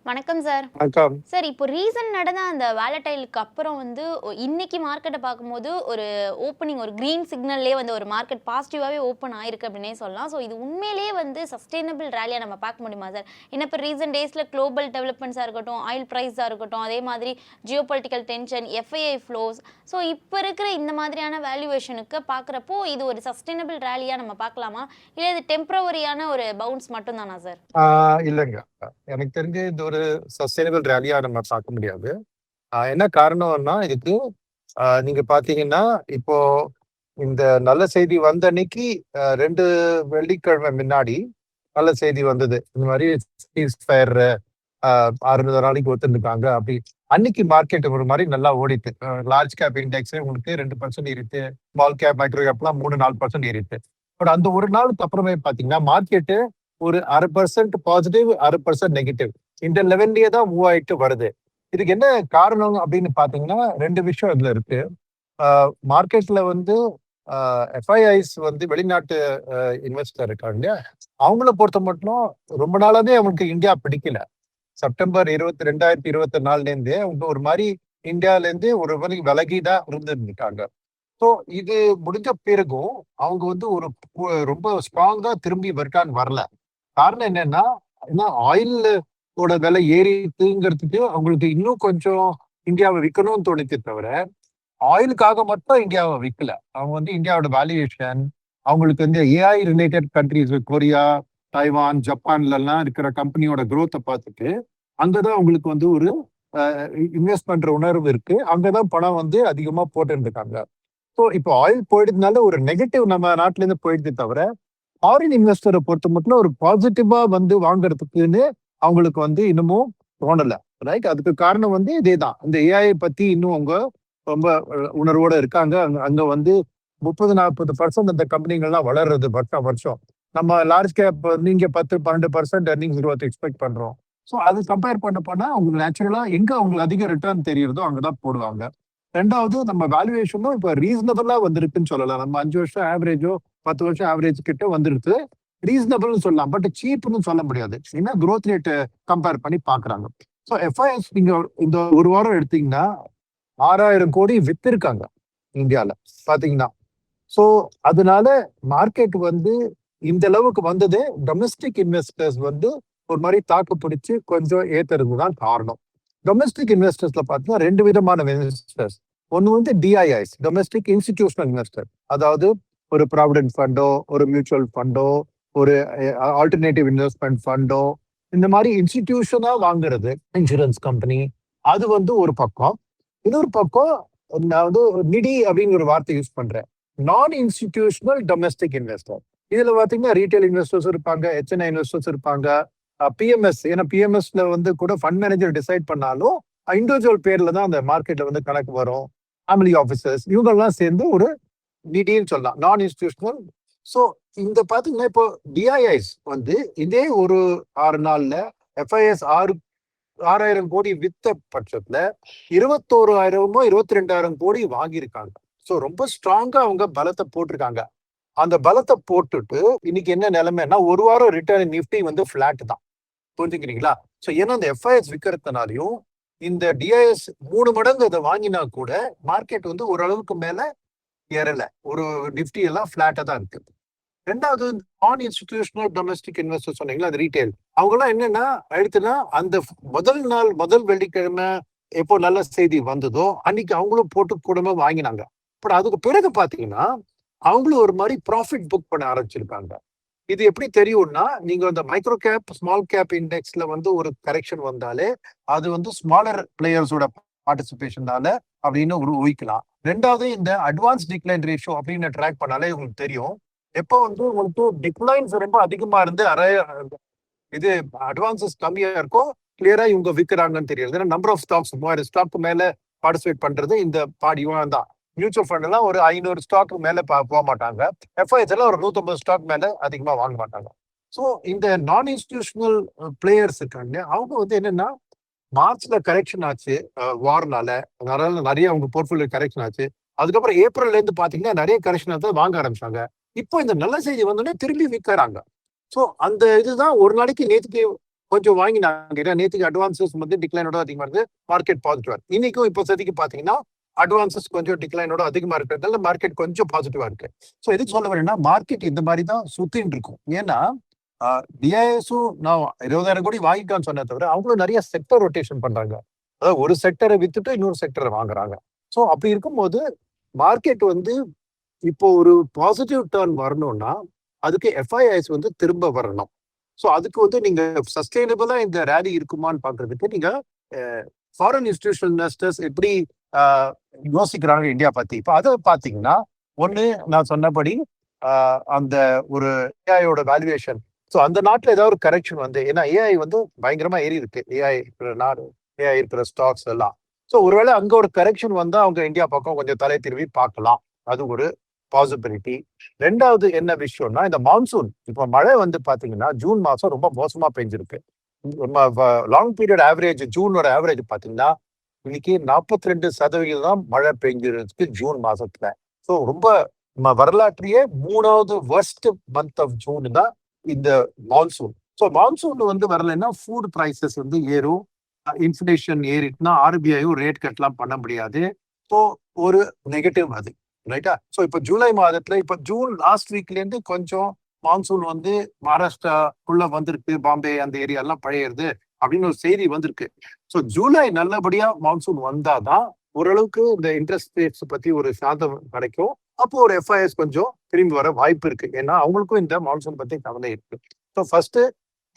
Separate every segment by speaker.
Speaker 1: வணக்கம் சார்.
Speaker 2: வணக்கம்.
Speaker 1: சார் இப்போ ரீசென்ட் நடந்த அந்த வாலடைலுக்கு அப்புறம் வந்து இன்னைக்கு மார்க்கெட்ட பார்க்கும்போது ஒரு ஓப்பனிங் ஒரு கிரீன் சிக்னல்லேயே வந்து ஒரு மார்க்கெட் பாசிட்டிவாவே ஓப்பன் ஆயிருக்கு அப்படின்னே சொல்லலாம். ஸோ இது உண்மையிலேயே வந்து சஸ்டெய்னபிள் ரேலியா நம்ம பார்க்க முடியுமா சார்? ஏன்னா இப்போ ரீசென்ட் டேஸ்ல குளோபல் டெவலப்மெண்ட்ஸா இருக்கட்டும், ஆயில் பிரைஸா இருக்கட்டும், அதே மாதிரி geopolitical tension, FII flows. So இப்போ இருக்கிற இந்த மாதிரியான வேல்யூவேஷனுக்கு பார்க்குறப்போ இது ஒரு சஸ்டெய்னபிள் ரேலியா நம்ம பார்க்கலாமா? இல்லை இது டெம்பரவரியான ஒரு பவுன்ஸ் மட்டும் தானா சார்?
Speaker 2: இல்லைங்க. எனக்கு தெரிஞ்சு இது ஒரு சஸ்டைனபிள் ரேலியா நம்ம பார்க்க முடியாது. என்ன காரணம்னா இதுக்கு நீங்க பாத்தீங்கன்னா இப்போ இந்த நல்ல செய்தி வந்த அன்னைக்கு 2 வெள்ளிக்கிழமை முன்னாடி நல்ல செய்தி வந்தது. இந்த மாதிரி ஃபயர் 600 நாளைக்கு ஒத்துருக்காங்க அப்படி. அன்னைக்கு மார்க்கெட் ஒரு மாதிரி நல்லா ஓடிட்டு லார்ஜ் கேப் இண்டெக்ஸ் உங்களுக்கு 2% ஏறிட்டு, ஸ்மால் கேப் மைக்ரோ கேப்லாம் 3-4% ஏறிட்டு. பட் அந்த ஒரு நாளுக்கு அப்புறமே பாத்தீங்கன்னா மார்க்கெட்டு ஒரு 0.5% பாசிட்டிவ், 0.5% நெகட்டிவ் இந்த லெவல்லயே தான் மூவ் ஆயிட்டு வருது. இதுக்கு என்ன காரணம் அப்படின்னு பாத்தீங்கன்னா 2 விஷயம் இதுல இருக்கு. மார்க்கெட்ல வந்து எஃப்ஐஐஸ் வந்து வெளிநாட்டு இன்வெஸ்டர் இருக்காங்க இல்லையா, அவங்கள பொறுத்த மட்டும் ரொம்ப நாளாவே அவங்களுக்கு இந்தியா பிடிக்கல. செப்டம்பர் 2024 அவங்க ஒரு மாதிரி இந்தியால இருந்து ஒரு மாதிரி விலகிதான் இருந்திருக்காங்க. ஸோ இது முடிஞ்ச பிறகும் அவங்க வந்து ஒரு ரொம்ப ஸ்ட்ராங்கா திரும்பி வருக்கான்னு வரல. காரணம் என்னன்னா, ஏன்னா ஆயிலோட விலை ஏறிட்டுங்கிறதுக்கு அவங்களுக்கு இன்னும் கொஞ்சம் இந்தியாவை விற்கணும்னு தோணுச்சே தவிர, ஆயிலுக்காக மட்டும் இந்தியாவை விற்கல. அவங்க வந்து இந்தியாவோட வேல்யூவேஷன், அவங்களுக்கு வந்து AI related countries Korea, Taiwan, ஜப்பான்ல எல்லாம் இருக்கிற கம்பெனியோட குரோத்தை பார்த்துட்டு அங்கதான் அவங்களுக்கு வந்து ஒரு இன்வெஸ்ட் பண்ற உணர்வு இருக்கு. அங்கதான் பணம் வந்து அதிகமா போட்டு இருக்காங்க. ஸோ இப்போ ஆயில் போயிடுறதுனால ஒரு நெகட்டிவ் நம்ம நாட்டுல இருந்து போயிடுது தவிர, ஃபாரின் இன்வெஸ்டரை பொறுத்த மட்டும் ஒரு பாசிட்டிவா வந்து வாங்குறதுக்குன்னு அவங்களுக்கு வந்து இன்னமும் தோணல. ரைட், அதுக்கு காரணம் வந்து இதேதான். இந்த ஏஐ பத்தி இன்னும் அவங்க ரொம்ப உணர்வோட இருக்காங்க. அங்க வந்து 30-40% அந்த கம்பெனிகள்லாம் வளர்றது வருஷம் வருஷம். நம்ம லார்ஜ் கேப் நீங்க 10-12% earnings growth எக்ஸ்பெக்ட் பண்றோம். ஸோ அது கம்பேர் பண்ண போனா அவங்களுக்கு நேச்சுரலா எங்க அவங்களுக்கு அதிக ரிட்டர்ன் தெரியுறதோ அங்கதான் போடுவாங்க. ரெண்டாவது, நம்ம வேல்யூவேஷனும் இப்ப ரீசனபிளா வந்திருக்குன்னு சொல்லலாம். நம்ம 5 வருஷம் ஆவரேஜோ 10 வருஷம் ஆவரேஜ் கிட்ட வந்துருது. ரீசனபிள்னு சொல்லலாம், பட் சீப்னு சொல்ல முடியாது. ஏன்னா growth ரேட் கம்பேர் பண்ணி பாக்குறாங்க. ஸோ எஃப்ஐஎஸ் நீங்க இந்த ஒரு வாரம் எடுத்தீங்கன்னா 6,000 கோடி வித்திருக்காங்க இந்தியால பாத்தீங்கன்னா. ஸோ அதனால மார்க்கெட் வந்து இந்த அளவுக்கு வந்தது டொமஸ்டிக் இன்வெஸ்டர்ஸ் வந்து ஒரு மாதிரி தாக்கு பிடிச்சு கொஞ்சம் ஏத்துறது தான் காரணம். டொமஸ்டிக் இன்வெஸ்டர்ஸ்ல பார்த்தீங்கன்னா 2 விதமான இன்வெஸ்டர்ஸ். ஒன்னு வந்து டிஐஐஸ், டொமஸ்டிக் இன்ஸ்டிடியூஷனல் இன்வெஸ்டர். அதாவது ஒரு ப்ராவிடென்ட் ஃபண்டோ, ஒரு மியூச்சுவல் ஃபண்டோ, ஒரு ஆல்டர்னேட்டிவ் இன்வெஸ்ட்மெண்ட் ஃபண்டோ, இந்த மாதிரி இன்ஸ்டிடியூஷனா வாங்குறது, இன்சூரன்ஸ் கம்பெனி, அது வந்து ஒரு பக்கம். இன்னொரு பக்கம் நான் வந்து நிதி அப்படின்னு ஒரு வார்த்தை யூஸ் பண்றேன், நான் இன்ஸ்டிடியூஷனல் டொமஸ்டிக் இன்வெஸ்டர். இதுல பாத்தீங்கன்னா ரீட்டைல் இன்வெஸ்டர்ஸ் இருப்பாங்க, ஹெச்என்ஐ இன்வெஸ்டர்ஸ் இருப்பாங்க, பிஎம்எஸ். ஏன்னா பிஎம்எஸ்ல வந்து கூட ஃபண்ட் மேனேஜர் டிசைட் பண்ணாலும் இண்டிவிஜுவல் பேர்ல தான் அந்த மார்க்கெட்ல வந்து கணக்கு வரும். ஃபேமிலி ஆஃபீஸர்ஸ் இவங்கெல்லாம் சேர்ந்து ஒரு நிதின்னு சொல்லலாம், நான் இன்ஸ்டிடியூஷனல். ஸோ இந்த பாத்தீங்கன்னா இப்போ டிஐஐஸ் வந்து இதே ஒரு 6 நாள்ல எஃப்ஐஎஸ் 6,000 கோடி வித்த பட்சத்துல 21,000 22,000 கோடி வாங்கியிருக்காங்க. ஸோ ரொம்ப ஸ்ட்ராங்கா அவங்க பலத்தை போட்டிருக்காங்க. அந்த பலத்தை போட்டுட்டு இன்னைக்கு என்ன நிலைமைன்னா ஒரு வாரம் ரிட்டர்ன் நிஃப்டி வந்து பிளாட் தான். புரிஞ்சுக்கிறீங்களா? ஸோ ஏன்னா அந்த எஃப்ஐஎஸ் விற்கிறதுனாலையும் இந்த டிஐஎஸ் 3 மடங்கு அதை வாங்கினா கூட மார்க்கெட் வந்து ஓரளவுக்கு மேல ஏறல. ஒரு நிஃப்டி எல்லாம் பிளாட்டா தான் இருக்கு. ரெண்டாவது, நான் இன்ஸ்டிடியூஷனல் டொமஸ்டிக் இன்வெஸ்டர் சொன்னீங்களா, அது ரீட்டைல். அவங்க எல்லாம் என்னன்னா அடுத்துனா அந்த முதல் வெள்ளிக்கிழமை எப்போ நல்ல செய்தி வந்ததோ அன்னைக்கு அவங்களும் போட்டு கூடமே வாங்கினாங்க. பட் அதுக்கு பிறகு பாத்தீங்கன்னா அவங்களும் ஒரு மாதிரி ப்ராஃபிட் புக் பண்ண ஆரம்பிச்சிருக்காங்க. இது எப்படி தெரியும்னா, நீங்க அந்த மைக்ரோ கேப் ஸ்மால் கேப் இண்டெக்ஸ்ல வந்து ஒரு கரெக்ஷன் வந்தாலே அது வந்து ஸ்மாலர் பிளேயர்ஸோட பார்ட்டிசிபேஷனால அப்படின்னு ஒரு ஊகிக்கலாம். ரெண்டாவது, இந்த அட்வான்ஸ் டிக்ளைன் ரேஷியோ அப்படின்னு ட்ராக் பண்ணாலே உங்களுக்கு தெரியும். எப்போ வந்து உங்களுக்கு டிக்ளைன்ஸ் ரொம்ப அதிகமா இருந்து இது அட்வான்சஸ் கம்மியா இருக்கும், கிளியரா இவங்க விற்கிறாங்கன்னு தெரியாது. ஏன்னா நம்பர் ஆஃப் ஸ்டாக்ஸ் 3000 ஸ்டாக் மேல பார்ட்டிசிபேட் பண்றது இந்த பாடியும் தான். மியூச்சுவல் ஃபண்ட் எல்லாம் ஒரு 500 ஸ்டாக் மேல போக மாட்டாங்க. எஃப்ஐஎஸ் எல்லாம் ஒரு 150 ஸ்டாக் மேல அதிகமா வாங்க மாட்டாங்க. ஸோ இந்த நான் இன்ஸ்டிடியூஷனல் பிளேயர்ஸ் இருக்காங்க, அவங்க வந்து என்னன்னா மார்ச்ல கரெக்ஷன் ஆச்சு வார்னால, அதனால நிறைய அவங்க போர்ட்ஃபோலியோ கரெக்ஷன் ஆச்சு. அதுக்கப்புறம் ஏப்ரல்ல இருந்து பாத்தீங்கன்னா நிறைய கரெக்ஷன் ஆச்சு, வாங்க ஆரம்பிச்சாங்க. இப்போ இந்த நல்ல செய்தி வந்தோடனே திரும்பி விற்கிறாங்க. ஸோ அந்த இதுதான் ஒரு நாளைக்கு நேற்றுக்கு கொஞ்சம் வாங்கினாங்க. ஏன்னா நேற்றுக்கு அட்வான்சஸ் வந்து டிக்ளைனோட அதிகமா இருந்து மார்க்கெட் பாசிட்டிவா இருக்கு. இன்னைக்கும் இப்போ சதிக்கு பாத்தீங்கன்னா அட்வான்சஸ் கொஞ்சம் டிக்ளைனோட அதிகமா இருக்கிறதால மார்க்கெட் கொஞ்சம் பாசிட்டிவா இருக்கு. ஸோ எதுக்கு சொல்ல வரேன்னா மார்க்கெட் இந்த மாதிரி தான் சுத்தின்னு இருக்கும். ஏன்னா டிஐஎஸும் நான் 20,000 கோடி வாங்கிக்கான்னு சொன்ன தவிர அவங்களும் நிறைய செக்டர் ரொட்டேஷன் பண்றாங்க. அதாவது ஒரு செக்டரை வித்துட்டு இன்னொரு செக்டரை வாங்குறாங்க. ஸோ அப்படி இருக்கும்போது மார்க்கெட் வந்து இப்போ ஒரு பாசிட்டிவ் டர்ன் வரணும்னா அதுக்கு எஃப்ஐஐஸ் வந்து திரும்ப வரணும். ஸோ அதுக்கு வந்து நீங்க சஸ்டைனபிளா இந்த ரேலி இருக்குமான்னு பாக்குறதுக்கு நீங்க ஃபாரின் இன்ஸ்டிடியூஷனல் இன்வெஸ்டர்ஸ் எப்படி யோசிக்கிறாங்க இந்தியா பத்தி. இப்போ அதை பாத்தீங்கன்னா ஒண்ணு நான் சொன்னபடி அந்த ஒரு ஏஐயோட வேல்யூவேஷன். ஸோ அந்த நாட்டுல ஏதாவது ஒரு கரெக்ஷன் வந்து ஏன்னா ஏஐ வந்து பயங்கரமா ஏறி இருக்கு. ஏஐ இருக்கிற நாடு, ஏஐ இருக்கிற ஸ்டாக்ஸ் எல்லாம். ஸோ ஒருவேளை அங்க ஒரு கரெக்ஷன் வந்தா அவங்க இந்தியா பக்கம் கொஞ்சம் தலை திரும்பி பார்க்கலாம். அது ஒரு பாசிபிலிட்டி. ரெண்டாவது என்ன விஷயம்னா இந்த மான்சூன். இப்போ மழை வந்து பாத்தீங்கன்னா ஜூன் மாசம் ரொம்ப மோசமா பெஞ்சிருக்கு. லாங் பீரியட் ஆவரேஜ் ஜூனோட ஆவரேஜ் பாத்தீங்கன்னா இன்னைக்கு 42% தான் மழை பெஞ்சிருக்கு ஜூன் மாசத்துல. ஸோ ரொம்ப வரலாற்றிலேயே 3வது worst month ஆஃப் ஜூன் தான் இந்த மான்சூன். ஸோ மான்சூன் வந்து வரலைன்னா ஃபுட் பிரைசஸ் வந்து ஏறும். இன்ஃபிளேஷன் ஏறிட்டுனா ஆர்பிஐயும் ரேட் கட்லாம் பண்ண முடியாது. ஸோ ஒரு நெகட்டிவ் அது, ரைட்டா? ஸோ இப்போ ஜூலை மாதத்துல இப்போ ஜூன் லாஸ்ட் வீக்ல இருந்து கொஞ்சம் மான்சூன் வந்து மகாராஷ்டிராக்குள்ள வந்திருக்கு. பாம்பே அந்த ஏரியா எல்லாம் பழையிறது அப்படின்னு ஒரு செய்தி வந்திருக்கு. ஸோ ஜூலை நல்லபடியா மான்சூன் வந்தாதான் ஓரளவுக்கு இந்த இன்ட்ரெஸ்ட் ரேட்ஸ் பத்தி ஒரு சாந்தம் கிடைக்கும். அப்போ ஒரு எஃப்ஐஎஸ் கொஞ்சம் திரும்பி வர வாய்ப்பு இருக்கு. ஏன்னா அவங்களுக்கும் இந்த மான்சூன் பத்தி கவலை இருக்கு. ஸோ ஃபர்ஸ்ட்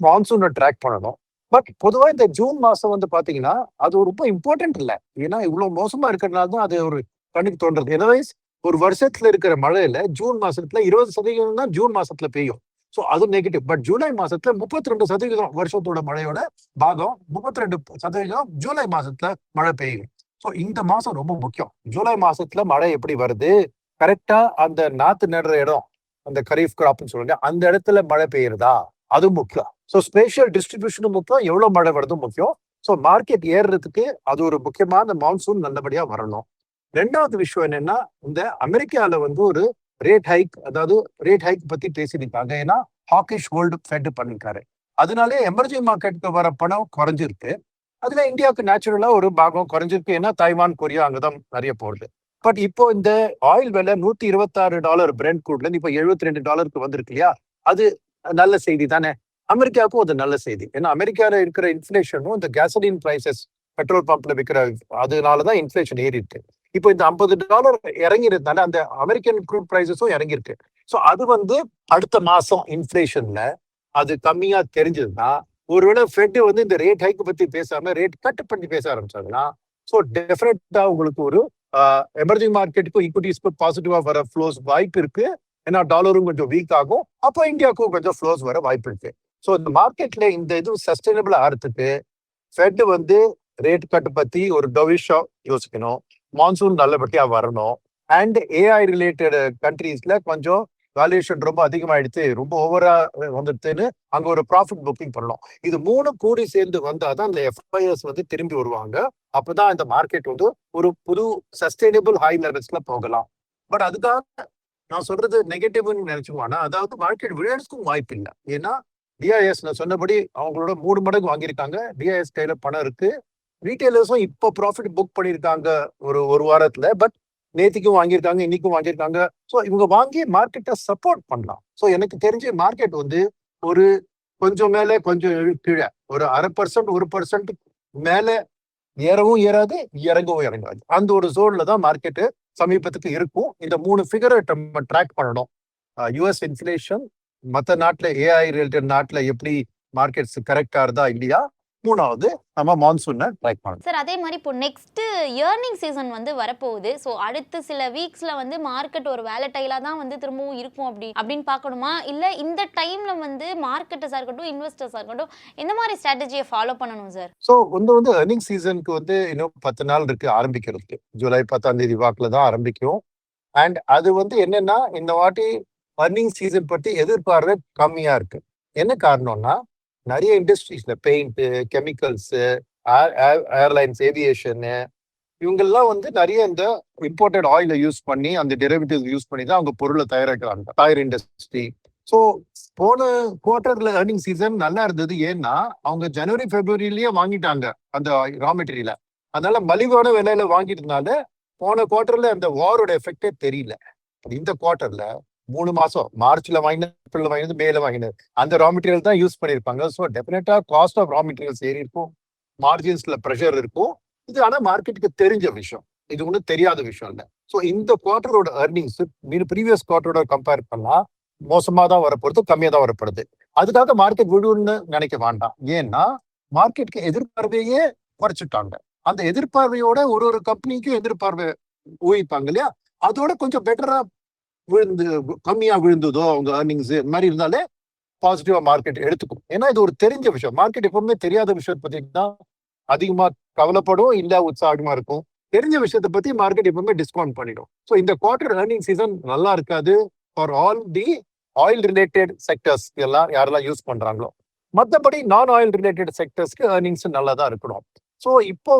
Speaker 2: மான்சூனை ட்ராக் பண்ணணும். பட் பொதுவா இந்த ஜூன் மாசம் வந்து பாத்தீங்கன்னா அது ரொம்ப இம்பார்ட்டன்ட் இல்லை. ஏன்னா இவ்வளவு மோசமா இருக்கிறதுனால தான் அது ஒரு கண்ணுக்கு தோன்றது. எதர்வைஸ் ஒரு வருஷத்துல இருக்கிற மழையில ஜூன் மாசத்துல 20% தான் ஜூன் மாசத்துல பெய்யும். ஸோ அது நெகட்டிவ். பட் ஜூலை மாசத்துல 32% வருஷத்தோட மழையோட பாகம் 32% ஜூலை மாசத்துல மழை பெய்யும். ஸோ இந்த மாசம் ரொம்ப முக்கியம். ஜூலை மாசத்துல மழை எப்படி வருது, கரெக்டா அந்த நாத்து நடுற இடம், அந்த கரீஃப் கிராப்னு சொல்லுங்க, அந்த இடத்துல மழை பெய்யுறதா, அது முக்கியம். ஸோ ஸ்பேஷியல் டிஸ்ட்ரிபியூஷனும் முக்கியம், எவ்வளவு மழை வருதும் முக்கியம். ஸோ மார்க்கெட் ஏறுறதுக்கு அது ஒரு முக்கியமான மான்சூன் நல்லபடியா வரணும். ரெண்டாவது விஷயம் என்னன்னா இந்த அமெரிக்கால வந்து ஒரு ரேட் ஹைக், அதாவது ரேட் ஹைக் பத்தி பேசியிருக்காங்க. ஏன்னா ஹாக்கிஷ் ஹோல்டு ஃபெட் பண்ணிருக்காரு. அதனாலே எமர்ஜிங் மார்க்கெட்டுக்கு வர பணம் குறைஞ்சிருக்கு. அதுல இந்தியாவுக்கு நேச்சுரலா ஒரு பாகம் குறைஞ்சிருக்கு. ஏன்னா தைவான், கொரியா அங்கதான் நிறைய போகுது. பட் இப்போ இந்த ஆயில் விலை $126 பிரெண்ட் க்ரூட்ல இருந்து இப்போ $72 வந்திருக்கு இல்லையா? அது நல்ல செய்தி தானே. அமெரிக்காவுக்கும் அது நல்ல செய்தி. ஏன்னா அமெரிக்கால இருக்கிற இன்ஃபிளேஷனும் இந்த கேசலின் பிரைசஸ் பெட்ரோல் பம்ப்ல விற்கிற அதனாலதான் இன்ஃபிளேஷன் ஏறி இருக்கு. இப்போ இந்த $50 இறங்கிருந்தால அந்த அமெரிக்கன் க்ரூட் பிரைசஸும் இறங்கிருக்கு. ஸோ அது வந்து அடுத்த மாசம் இன்ஃபிளேஷன்ல அது கம்மியா தெரிஞ்சதுன்னா ஒருவேளை ஃபெட் வந்து இந்த ரேட் ஹைக் பத்தி பேசாம ரேட் கட் பண்ணி பேச ஆரம்பிச்சாங்கன்னா ஸோ டெஃபினட்டா உங்களுக்கு ஒரு எமர்ஜிங் மார்க்கெட்டுக்கும் ஈக்விட்டிஸ்க்கும் பாசிட்டிவா வர ஃப்ளோஸ் வாய்ப்பு இருக்கு. ஏன்னா டாலரும் கொஞ்சம் வீக் ஆகும். அப்போ இந்தியாவுக்கும் கொஞ்சம் ஃப்ளோஸ் வர வாய்ப்பு இருக்கு. ஸோ இந்த மார்க்கெட்ல இந்த இது சஸ்டைனபிள் ஆகிறதுக்கு ஃபெட் வந்து ரேட் கட் பத்தி ஒரு டொவிஷா யோசிக்கணும். மான்சூன் நல்லபடியா வரணும். அண்ட் ஏஐ ரிலேட்டட் கண்ட்ரீஸ்ல கொஞ்சம் வேல்யூஷன் ரொம்ப அதிகமாயிடுச்சு, ரொம்ப ஓவரா வந்துடுதுன்னு அங்க ஒரு ப்ராஃபிட் புக்கிங் பண்ணணும். இது 3 கூடி சேர்ந்து வந்தாதான் அந்த எஃப்ஐஎஸ் வந்து திரும்பி வருவாங்க. அப்பதான் இந்த மார்க்கெட் வந்து ஒரு புது சஸ்டைனபிள் ஹை லெவல்ஸ்ல போகலாம். பட் அதுக்காக நான் சொல்றது நெகட்டிவ்னு நினைச்சுக்குவானா, அதாவது மார்க்கெட் விழறதுக்கும் வாய்ப்பு இல்லை. ஏன்னா டிஐஎஸ் நான் சொன்னபடி அவங்களோட 3 மடங்கு வாங்கியிருக்காங்க. டிஐஎஸ் கையில பணம் இருக்கு. ரீட்டைலர்ஸும் இப்போ ப்ராஃபிட் புக் பண்ணியிருக்காங்க ஒரு வாரத்துல. பட் நேத்திக்கும் வாங்கியிருக்காங்க, இன்னைக்கும் வாங்கியிருக்காங்க. ஸோ இவங்க வாங்கி மார்க்கெட்டை சப்போர்ட் பண்ணலாம். ஸோ எனக்கு தெரிஞ்ச மார்க்கெட் வந்து ஒரு கொஞ்சம் மேல கொஞ்சம் கீழே ஒரு 0.5% 1% மேல ஏறவும் ஏறாது, இறங்கவும் இறங்காது. அந்த ஒரு ஜோன்ல தான் மார்க்கெட்டு சமீபத்துக்கு இருக்கும். இந்த 3 ஃபிகரை நம்ம ட்ராக் பண்ணணும். யூஎஸ் இன்ஃபிளேஷன், மற்ற நாட்டுல ஏஐ ரிலேட்டட் நாட்டுல எப்படி மார்க்கெட்ஸ் கரெக்டா இருந்தா இல்லையா, 3வது நம்ம மான்சூனை ட்ராக் பண்ணணும்.
Speaker 1: சார் அதே மாதிரி இப்போ நெக்ஸ்ட் இயர்னிங் சீசன் வந்து வரப்போகுது. ஸோ அடுத்த சில வீக்ஸ்ல வந்து மார்க்கெட் ஒரு வேலட்டைலா தான் வந்து திரும்பவும் இருக்கும் அப்படின்னு பார்க்கணுமா, இல்லை இந்த டைம்ல வந்து மார்க்கெட்டஸாக இருக்கட்டும் இன்வெஸ்டர்ஸாக இருக்கட்டும் எந்த மாதிரி ஸ்ட்ராட்டஜியை ஃபாலோ பண்ணணும் சார்?
Speaker 2: ஸோ வந்து ஏர்னிங் சீசனுக்கு வந்து இன்னும் 10 நாள் இருக்கு ஆரம்பிக்கிறதுக்கு. ஜூலை 10ஆம் தேதி வாக்குல தான் ஆரம்பிக்கும். அண்ட் அது வந்து என்னன்னா இந்த வாட்டி ஏர்னிங் சீசன் பற்றி எதிர்பார்வை கம்மியா இருக்கு. என்ன காரணம்னா நிறைய இண்டஸ்ட்ரீஸ்ல பெயிண்ட், கெமிக்கல்ஸ், ஏர்லைன்ஸ், ஏவியேஷன் இவங்கெல்லாம் வந்து நிறைய இந்த இம்போர்ட்டட் ஆயிலை யூஸ் பண்ணி அந்த டெரிவேட்டிவ்ஸ் யூஸ் பண்ணி தான் அவங்க பொருளை தயாரிக்கிறாங்க. டயர் இண்டஸ்ட்ரி, ஸோ போன குவார்டர்ல ஏர்னிங் சீசன் நல்லா இருந்தது. ஏன்னா அவங்க ஜனவரி பிப்ரவரியிலேயே வாங்கிட்டாங்க அந்த ரா மெட்டீரியலை. அதனால மலிவான விலையில வாங்கிட்டதுனால போன குவார்டர்ல அந்த வாரோட எஃபெக்டே தெரியல. இந்த குவார்டர்ல 3 மாசம் மார்ச்ல வாங்கினது, ஏப்ரல்ல வாங்கினது, மேல வாங்கினது அந்த ரா மெட்டீரியல் தான் யூஸ் பண்ணியிருப்பாங்க. ஸோ டெஃபினட்டா காஸ்ட் ஆஃப் ரா மெட்டீரியல்ஸ் ஏறி இருக்கும், மார்ஜின்ஸ்ல ப்ரெஷர் இருக்கும். இது ஆனா மார்க்கெட்டுக்கு தெரிஞ்ச விஷயம், இது ஒன்றும் தெரியாத விஷயம் இல்லை. ஸோ இந்த குவார்டரோட ஏர்னிங்ஸ் ப்ரீவியஸ் குவார்டரோட கம்பேர் பண்ணா மோசமா தான் வரப்படுது, கம்மியா தான் வரப்படுது. அதுக்காக மார்க்கெட் விடுன்னு நினைக்க வேண்டாம். ஏன்னா மார்க்கெட்டுக்கு எதிர்பார்வையே குறைச்சிட்டாங்க. அந்த எதிர்பார்வையோட ஒரு கம்பெனிக்கும் எதிர்பார்வை ஊகிப்பாங்க இல்லையா, அதோட கொஞ்சம் பெட்டரா விழுந்து கம்மியா விழுந்ததோ அவங்க ஏர்னிங்ஸ் மாதிரி இருந்தாலே பாசிட்டிவா மார்க்கெட் எடுத்துக்கும். ஏன்னா இது ஒரு தெரிஞ்ச விஷயம். மார்க்கெட் எப்பவுமே தெரியாத விஷயத்தை பத்தி தான் அதிகமா கவலைப்படும், இல்ல உற்சாகமா இருக்கும். தெரிஞ்ச விஷயத்தை பத்தி மார்க்கெட் எப்பவுமே டிஸ்கவுண்ட் பண்ணிடும். ஸோ இந்த குவார்டர் ஏர்னிங் சீசன் நல்லா இருக்காது for all the oil related sectors எல்லாம் யாரெல்லாம் யூஸ் பண்றாங்களோ. மற்றபடி நான் ஆயில் ரிலேட்டட் செக்டர்ஸ்க்கு ஏர்னிங்ஸ் நல்லா தான் இருக்கணும். ஸோ இப்போ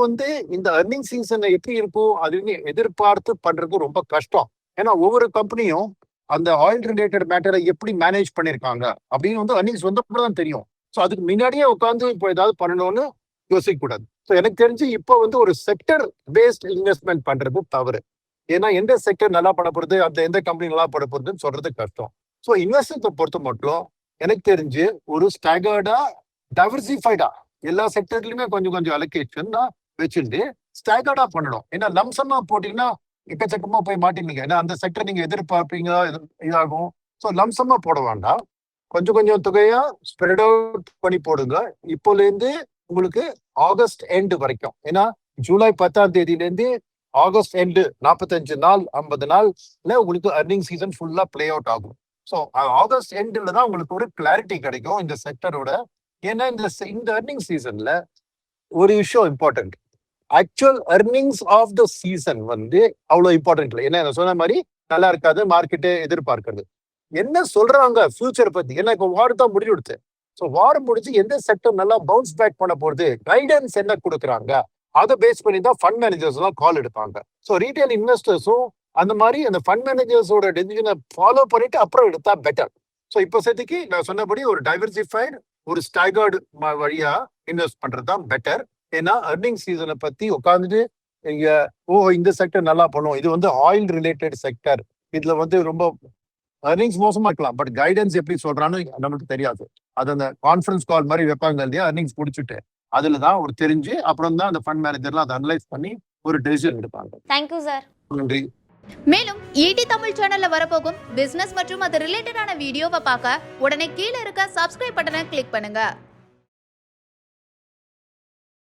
Speaker 2: இந்த ஏர்னிங் சீசன் எப்படி இருக்கும் அதுன்னு எதிர்பார்த்து பண்றது ரொம்ப கஷ்டம். ஏன்னா ஒவ்வொரு கம்பெனியும் அந்த ஆயில் ரிலேட்டட் மேட்டரை எப்படி மேனேஜ் பண்ணிருக்காங்க அப்படின்னு ஏர்னிங்ஸ் வந்தப்பறம் தான் தெரியும். ஸோ அதுக்கு முன்னாடியே உட்காந்து இப்போ ஏதாவது பண்ணணும்னு யோசிக்க கூடாது. ஸோ எனக்கு தெரிஞ்சு இப்போ ஒரு செக்டர் பேஸ்ட் இன்வெஸ்ட்மெண்ட் பண்றது தவறு. ஏன்னா எந்த செக்டர் நல்லா பண்ண போறது, அந்த எந்த கம்பெனி நல்லா பண்ண போறதுன்னு சொல்றது கஷ்டம். ஸோ இன்வெஸ்ட்மெண்ட்டை பொறுத்த மட்டும் எனக்கு தெரிஞ்சு ஒரு ஸ்டாகர்டா டைவர்சிஃபைடா எல்லா செக்டர்லயுமே கொஞ்சம் கொஞ்சம் அலோகேஷன் வச்சுட்டு ஸ்டாகர்டா பண்ணணும். ஏன்னா லம்சமா போட்டீங்கன்னா எக்கச்சக்கமா போய் மாட்டீங்க. ஏன்னா அந்த செக்டர் நீங்க எதிர்பார்ப்பீங்க இதாகும். ஸோ லம்சமா போட வேண்டாம், கொஞ்சம் கொஞ்சம் தொகையா ஸ்ப்ரெட் அவுட் பண்ணி போடுங்க. இப்போலேருந்து உங்களுக்கு ஆகஸ்ட் எண்டு வரைக்கும். ஏன்னா ஜூலை 10ஆம் தேதியிலேருந்து ஆகஸ்ட் எண்டு 45 நாள் 50 நாள்ல உங்களுக்கு ஏர்னிங் சீசன் ஃபுல்லா பிளே அவுட் ஆகும். ஸோ ஆகஸ்ட் எண்டில் தான் உங்களுக்கு ஒரு கிளாரிட்டி கிடைக்கும் இந்த செக்டரோட. ஏன்னா இந்த ஏர்னிங் சீசன்ல ஒரு விஷயம் important, actual earnings of the season அவ்வளவு இம்பார்ட்டன்ட் இல்லை. ஏன்னா சொன்ன மாதிரி நல்லா இருக்காது மார்க்கெட்டே எதிர்பார்க்கிறது. என்ன சொல்றாங்க ஃபியூச்சர் பத்தி, ஏன்னா இப்போ வார் தான் முடிஞ்சுடுச்சு. ஸோ வார் முடிஞ்சு எந்த செக்டர் நல்லா பவுன்ஸ் பேக் பண்ண போறது, கைடன்ஸ் என்ன கொடுக்குறாங்க, அதை பேஸ் பண்ணி தான் ஃபண்ட் மேனேஜர்ஸ் எல்லாம் கால் எடுப்பாங்க. ஸோ ரீட்டைல் இன்வெஸ்டர்ஸும் அந்த மாதிரி அந்த ஃபண்ட் மேனேஜர்ஸோட டெசிஷனை ஃபாலோ பண்ணிட்டு அப்புறம் எடுத்தா பெட்டர். ஸோ இப்போ சேர்த்துக்கு நான் சொன்னபடி ஒரு டைவர்சிஃபைடு ஒரு ஸ்டாகர்டு வழியா இன்வெஸ்ட் பண்றது தான் பெட்டர். ஏன்னா ஏர்னிங் சீசனை பத்தி உட்காந்துட்டு இங்க இந்த செக்டர் நல்லா பண்ணும், இது ஆயில் ரிலேட்டட் செக்டர், இதுல ரொம்ப ஏர்னிங்ஸ் மோசமா இருக்கலாம், பட் கைடன்ஸ் எப்படி சொல்றான்னு நமக்கு தெரியாது. அது அந்த கான்ஃபரன்ஸ் கால் மாதிரி வைப்பாங்க இல்லையா, ஏர்னிங்ஸ் முடிச்சுட்டு அதுலதான் ஒரு தெரிஞ்சு அப்புறம் தான் அந்த ஃபண்ட் மேனேஜர்லாம் அதை அனலைஸ் பண்ணி ஒரு டெசிஷன் எடுப்பாங்க.
Speaker 1: Thank you sir.
Speaker 2: நன்றி.
Speaker 3: மேலும் ஈடி தமிழ் சேனல்ல வரப்போகும் பிசினஸ் மற்றும் அது ரிலேட்டடான வீடியோவை பார்க்க உடனே கீழே இருக்க சப்ஸ்கிரைப் பட்டனை கிளிக் பண்ணுங்க.